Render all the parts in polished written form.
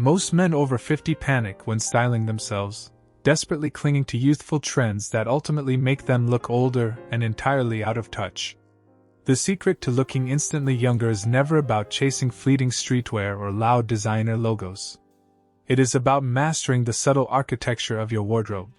Most men over 50 panic when styling themselves, desperately clinging to youthful trends that ultimately make them look older and entirely out of touch. The secret to looking instantly younger is never about chasing fleeting streetwear or loud designer logos. It is about mastering the subtle architecture of your wardrobe.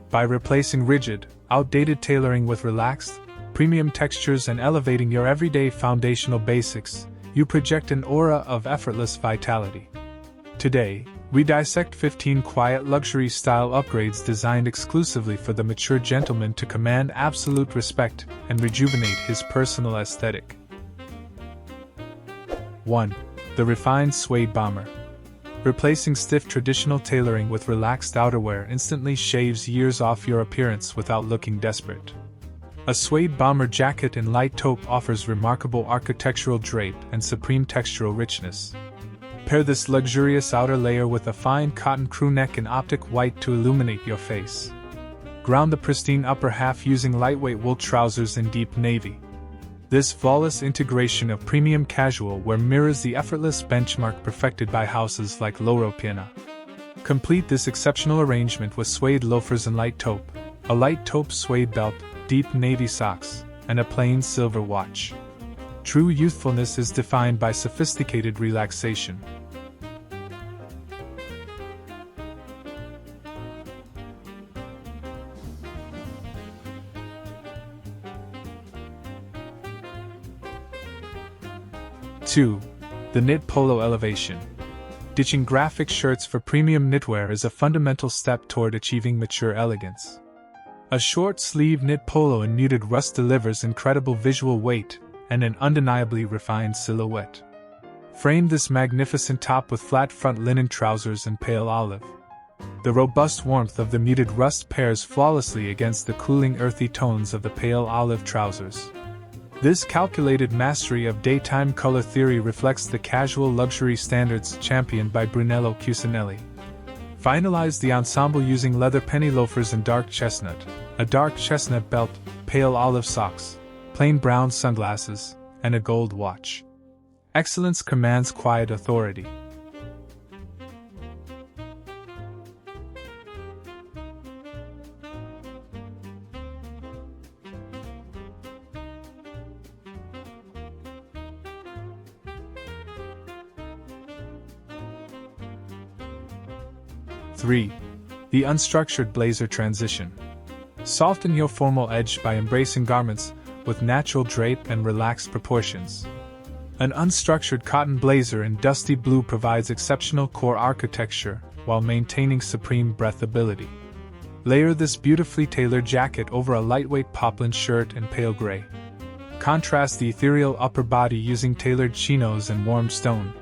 By replacing rigid, outdated tailoring with relaxed, premium textures and elevating your everyday foundational basics, you project an aura of effortless vitality. Today, we dissect 15 quiet luxury style upgrades designed exclusively for the mature gentleman to command absolute respect and rejuvenate his personal aesthetic. 1. The refined suede bomber. Replacing stiff traditional tailoring with relaxed outerwear instantly shaves years off your appearance without looking desperate. A suede bomber jacket in light taupe offers remarkable architectural drape and supreme textural richness. Pair this luxurious outer layer with a fine cotton crew neck in optic white to illuminate your face. Ground the pristine upper half using lightweight wool trousers in deep navy. This flawless integration of premium casual wear mirrors the effortless benchmark perfected by houses like Loro Piana. Complete this exceptional arrangement with suede loafers in light taupe, a light taupe suede belt, deep navy socks, and a plain silver watch. True youthfulness is defined by sophisticated relaxation. Two, the knit polo elevation. Ditching graphic shirts for premium knitwear is a fundamental step toward achieving mature elegance. A short-sleeve knit polo in muted rust delivers incredible visual weight and an undeniably refined silhouette. Frame this magnificent top with flat front linen trousers in pale olive. The robust warmth of the muted rust pairs flawlessly against the cooling earthy tones of the pale olive trousers. This calculated mastery of daytime color theory reflects the casual luxury standards championed by Brunello Cucinelli. Finalize the ensemble using leather penny loafers in dark chestnut, a dark chestnut belt, pale olive socks, plain brown sunglasses, and a gold watch. Excellence commands quiet authority. Three, the unstructured blazer transition. Soften your formal edge by embracing garments with natural drape and relaxed proportions. An unstructured cotton blazer in dusty blue provides exceptional core architecture while maintaining supreme breathability. Layer this beautifully tailored jacket over a lightweight poplin shirt in pale gray. Contrast the ethereal upper body using tailored chinos and warm stone.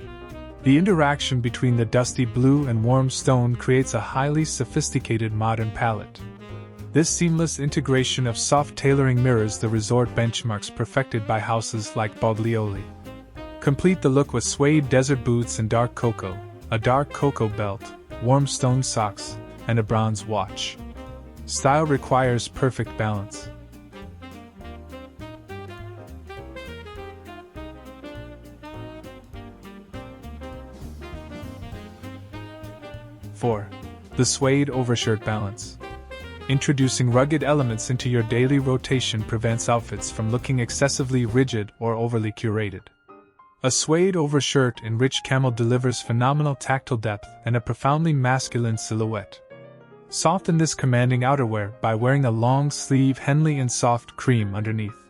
The interaction between the dusty blue and warm stone creates a highly sophisticated modern palette. This seamless integration of soft tailoring mirrors the resort benchmarks perfected by houses like Boggi. Complete the look with suede desert boots in dark cocoa, a dark cocoa belt, warm stone socks, and a bronze watch. Style requires perfect balance. Four, the suede overshirt balance. Introducing rugged elements into your daily rotation prevents outfits from looking excessively rigid or overly curated. A suede overshirt in rich camel delivers phenomenal tactile depth and a profoundly masculine silhouette. Soften this commanding outerwear by wearing a long-sleeve Henley in soft cream underneath.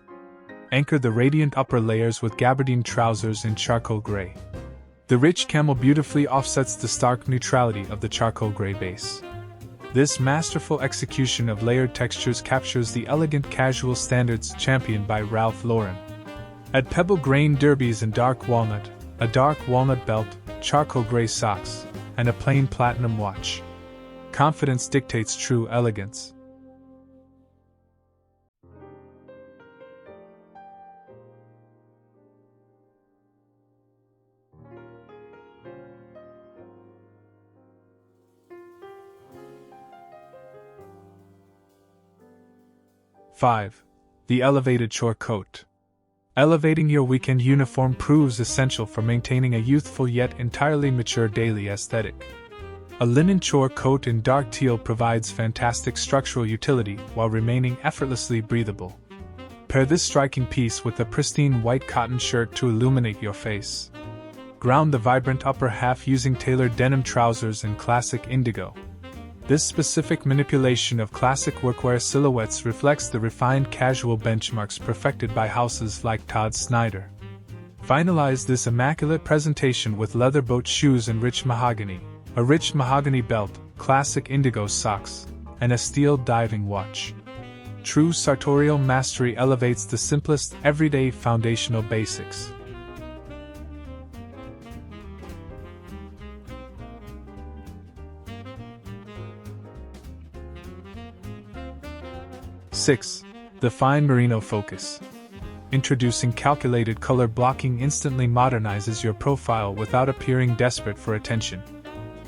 Anchor the radiant upper layers with gabardine trousers in charcoal gray. The rich camel beautifully offsets the stark neutrality of the charcoal gray base. This masterful execution of layered textures captures the elegant casual standards championed by Ralph Lauren. Add pebble grain derbies in dark walnut, a dark walnut belt, charcoal gray socks, and a plain platinum watch. Confidence dictates true elegance. Five, the elevated short coat. Elevating your weekend uniform proves essential for maintaining a youthful yet entirely mature daily aesthetic. A linen chore coat in dark teal provides fantastic structural utility while remaining effortlessly breathable. Pair this striking piece with a pristine white cotton shirt to illuminate your face. Ground the vibrant upper half using tailored denim trousers in classic indigo. This specific manipulation of classic workwear silhouettes reflects the refined casual benchmarks perfected by houses like Todd Snyder. Finalize this immaculate presentation with leather boat shoes and rich mahogany, a rich mahogany belt, classic indigo socks, and a steel diving watch. True sartorial mastery elevates the simplest, everyday foundational basics. Six. The fine merino focus. Introducing calculated color blocking instantly modernizes your profile without appearing desperate for attention.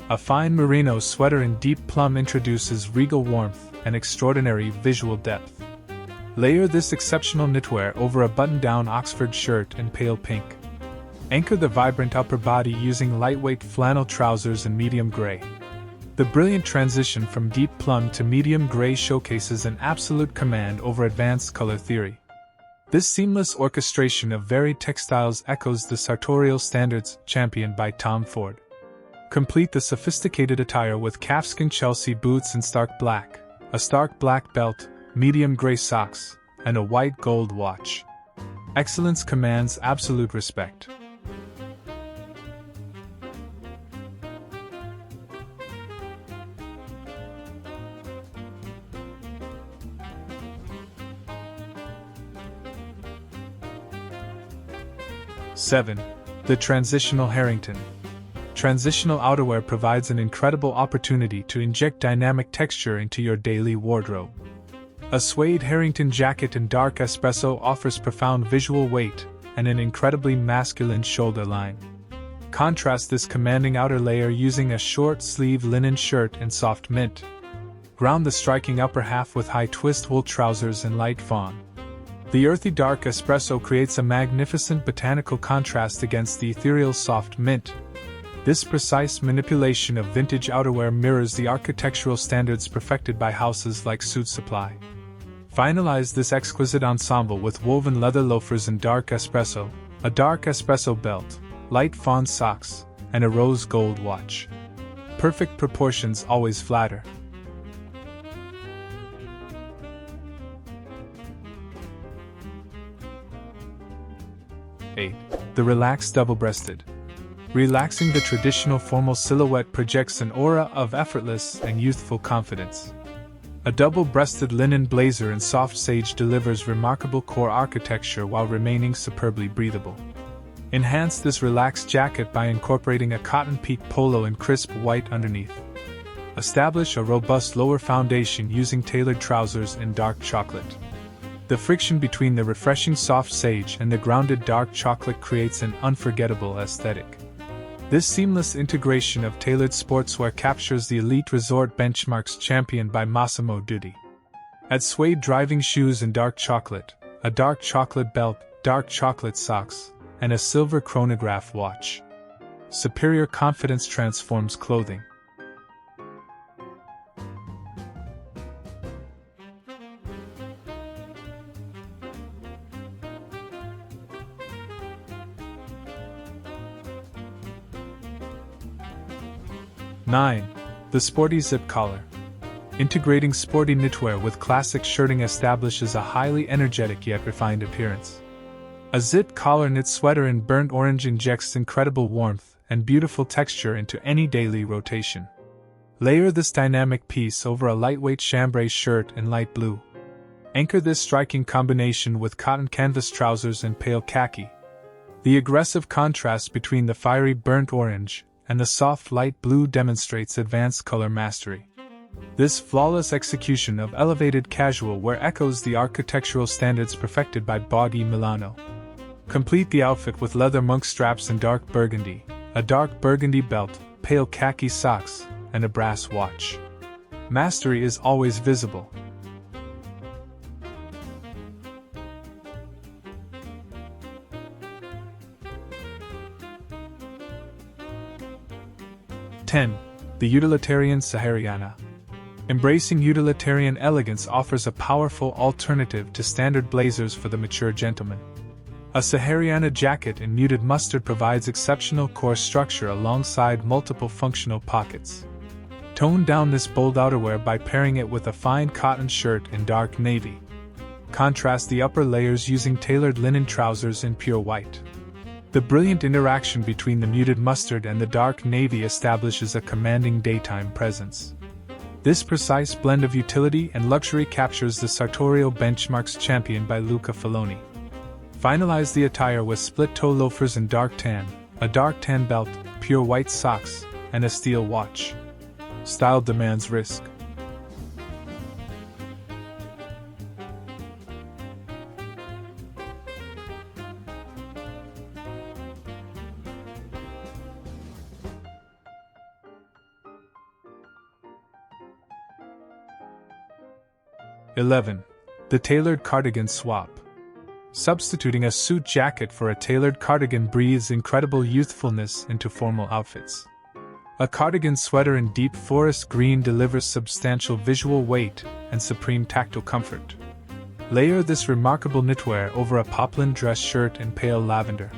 A fine merino sweater in deep plum introduces regal warmth and extraordinary visual depth. Layer this exceptional knitwear over a button-down Oxford shirt in pale pink. Anchor the vibrant upper body using lightweight flannel trousers in medium gray. The brilliant transition from deep plum to medium gray showcases an absolute command over advanced color theory. This seamless orchestration of varied textiles echoes the sartorial standards championed by Tom Ford. Complete the sophisticated attire with calfskin Chelsea boots in stark black, a stark black belt, medium gray socks, and a white gold watch. Excellence commands absolute respect. 7. The Transitional Harrington. Transitional outerwear provides an incredible opportunity to inject dynamic texture into your daily wardrobe. A suede Harrington jacket in dark espresso offers profound visual weight and an incredibly masculine shoulder line. Contrast this commanding outer layer using a short-sleeve linen shirt in soft mint. Ground the striking upper half with high-twist wool trousers in light fawn. The earthy dark espresso creates a magnificent botanical contrast against the ethereal soft mint. This precise manipulation of vintage outerwear mirrors the architectural standards perfected by houses like Suit Supply. Finalize this exquisite ensemble with woven leather loafers in dark espresso, a dark espresso belt, light fawn socks, and a rose gold watch. Perfect proportions always flatter. 8. The Relaxed Double-Breasted. Relaxing the traditional formal silhouette projects an aura of effortless and youthful confidence. A double-breasted linen blazer in soft sage delivers remarkable core architecture while remaining superbly breathable. Enhance this relaxed jacket by incorporating a cotton peak polo in crisp white underneath. Establish a robust lower foundation using tailored trousers in dark chocolate. The friction between the refreshing soft sage and the grounded dark chocolate creates an unforgettable aesthetic. This seamless integration of tailored sportswear captures the elite resort benchmarks championed by Massimo Dutti. Add suede driving shoes in dark chocolate, a dark chocolate belt, dark chocolate socks, and a silver chronograph watch. Superior confidence transforms clothing. 9. The Sporty Zip Collar. Integrating sporty knitwear with classic shirting establishes a highly energetic yet refined appearance. A zip collar knit sweater in burnt orange injects incredible warmth and beautiful texture into any daily rotation. Layer this dynamic piece over a lightweight chambray shirt in light blue. Anchor this striking combination with cotton canvas trousers in pale khaki. The aggressive contrast between the fiery burnt orange and the soft light blue demonstrates advanced color mastery. This flawless execution of elevated casual wear echoes the architectural standards perfected by Boggi Milano. Complete the outfit with leather monk straps in dark burgundy, a dark burgundy belt, pale khaki socks, and a brass watch. Mastery is always visible. 10. The Utilitarian Sahariana. Embracing utilitarian elegance offers a powerful alternative to standard blazers for the mature gentleman. A Sahariana jacket in muted mustard provides exceptional core structure alongside multiple functional pockets. Tone down this bold outerwear by pairing it with a fine cotton shirt in dark navy. Contrast the upper layers using tailored linen trousers in pure white. The brilliant interaction between the muted mustard and the dark navy establishes a commanding daytime presence. This precise blend of utility and luxury captures the sartorial benchmarks championed by Luca Faloni. Finalize the attire with split-toe loafers in dark tan, a dark tan belt, pure white socks, and a steel watch. Style demands risk. (11) The tailored cardigan swap. Substituting a suit jacket for a tailored cardigan breathes incredible youthfulness into formal outfits. A cardigan sweater in deep forest green delivers substantial visual weight and supreme tactile comfort. Layer this remarkable knitwear over a poplin dress shirt in pale lavender.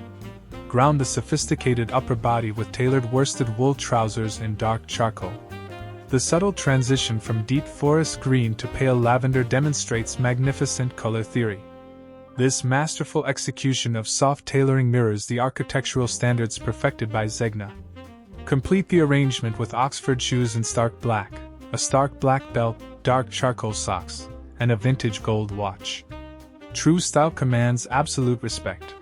Ground the sophisticated upper body with tailored worsted wool trousers in dark charcoal. The subtle transition from deep forest green to pale lavender demonstrates magnificent color theory. This masterful execution of soft tailoring mirrors the architectural standards perfected by Zegna. Complete the arrangement with Oxford shoes in stark black, a stark black belt, dark charcoal socks, and a vintage gold watch. True style commands absolute respect.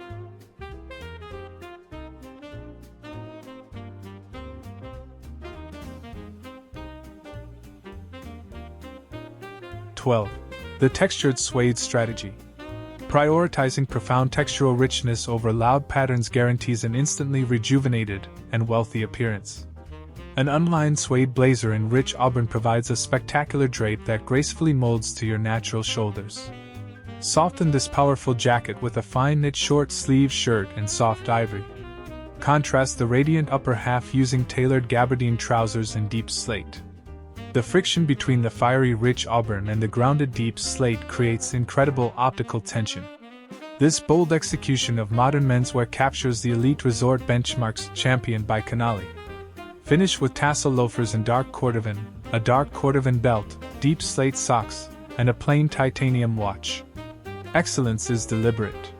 The textured suede strategy. Prioritizing profound textural richness over loud patterns guarantees an instantly rejuvenated and wealthy appearance. An unlined suede blazer in rich auburn provides a spectacular drape that gracefully molds to your natural shoulders. Soften this powerful jacket with a fine knit short-sleeve shirt in soft ivory. Contrast the radiant upper half using tailored gabardine trousers in deep slate. The friction between the fiery rich auburn and the grounded deep slate creates incredible optical tension. This bold execution of modern menswear captures the elite resort benchmarks championed by Cucinelli. Finish with tassel loafers in dark cordovan, a dark cordovan belt, deep slate socks, and a plain titanium watch. Excellence is deliberate.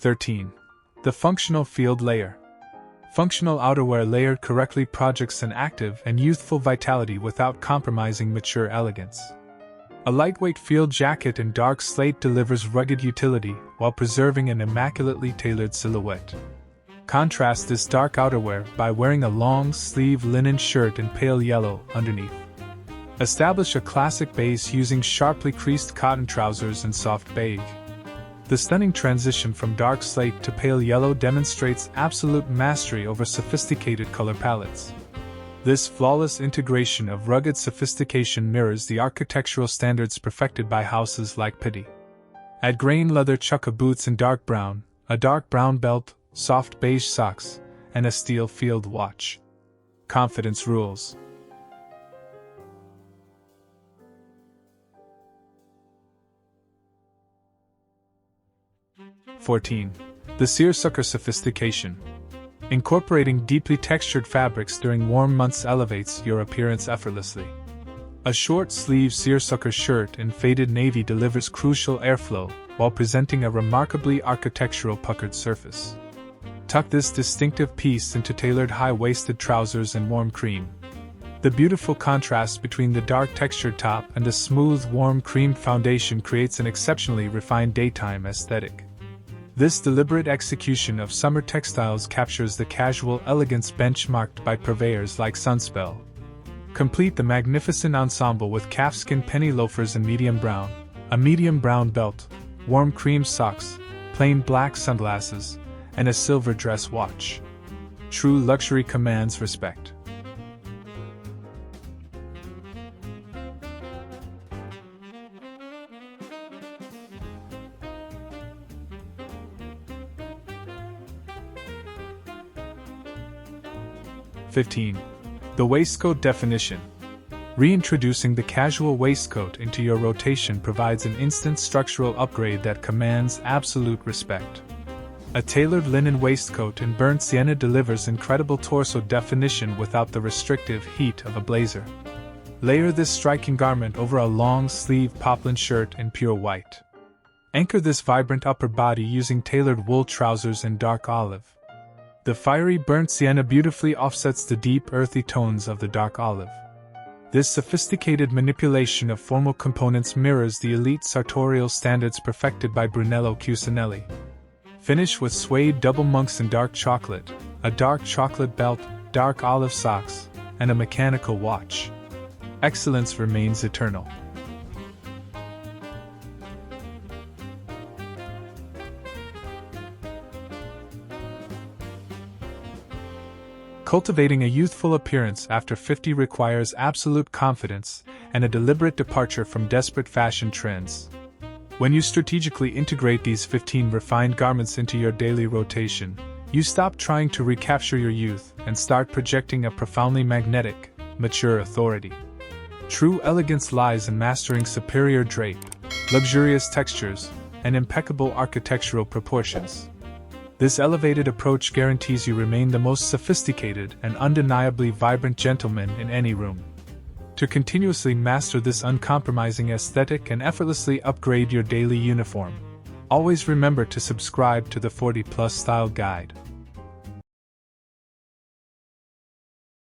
The functional field layer. Functional outerwear layered correctly projects an active and youthful vitality without compromising mature elegance. A lightweight field jacket in dark slate delivers rugged utility while preserving an immaculately tailored silhouette. Contrast this dark outerwear by wearing a long-sleeve linen shirt in pale yellow underneath. Establish a classic base using sharply creased cotton trousers in soft beige. The stunning transition from dark slate to pale yellow demonstrates absolute mastery over sophisticated color palettes. This flawless integration of rugged sophistication mirrors the architectural standards perfected by houses like Pitti. Add grain leather chukka boots in dark brown, a dark brown belt, soft beige socks, and a steel field watch. Confidence rules. The Seersucker Sophistication. Incorporating deeply textured fabrics during warm months elevates your appearance effortlessly. A short-sleeve seersucker shirt in faded navy delivers crucial airflow while presenting a remarkably architectural puckered surface. Tuck this distinctive piece into tailored high-waisted trousers in warm cream. The beautiful contrast between the dark textured top and the smooth, warm cream foundation creates an exceptionally refined daytime aesthetic. This deliberate execution of summer textiles captures the casual elegance benchmarked by purveyors like Sunspell. Complete the magnificent ensemble with calfskin penny loafers in medium brown, a medium brown belt, warm cream socks, plain black sunglasses, and a silver dress watch. True luxury commands respect. 15. The Waistcoat Definition. Reintroducing the casual waistcoat into your rotation provides an instant structural upgrade that commands absolute respect. A tailored linen waistcoat in burnt sienna delivers incredible torso definition without the restrictive heat of a blazer. Layer this striking garment over a long-sleeve poplin shirt in pure white. Anchor this vibrant upper body using tailored wool trousers in dark olive. The fiery burnt sienna beautifully offsets the deep earthy tones of the dark olive. This sophisticated manipulation of formal components mirrors the elite sartorial standards perfected by Brunello Cucinelli. Finish with suede double monks in dark chocolate, a dark chocolate belt, dark olive socks, and a mechanical watch. Excellence remains eternal. Cultivating a youthful appearance after 50 requires absolute confidence and a deliberate departure from desperate fashion trends. When you strategically integrate these 15 refined garments into your daily rotation, you stop trying to recapture your youth and start projecting a profoundly magnetic, mature authority. True elegance lies in mastering superior drape, luxurious textures, and impeccable architectural proportions. This elevated approach guarantees you remain the most sophisticated and undeniably vibrant gentleman in any room. To continuously master this uncompromising aesthetic and effortlessly upgrade your daily uniform, always remember to subscribe to the 40+ Style Guide.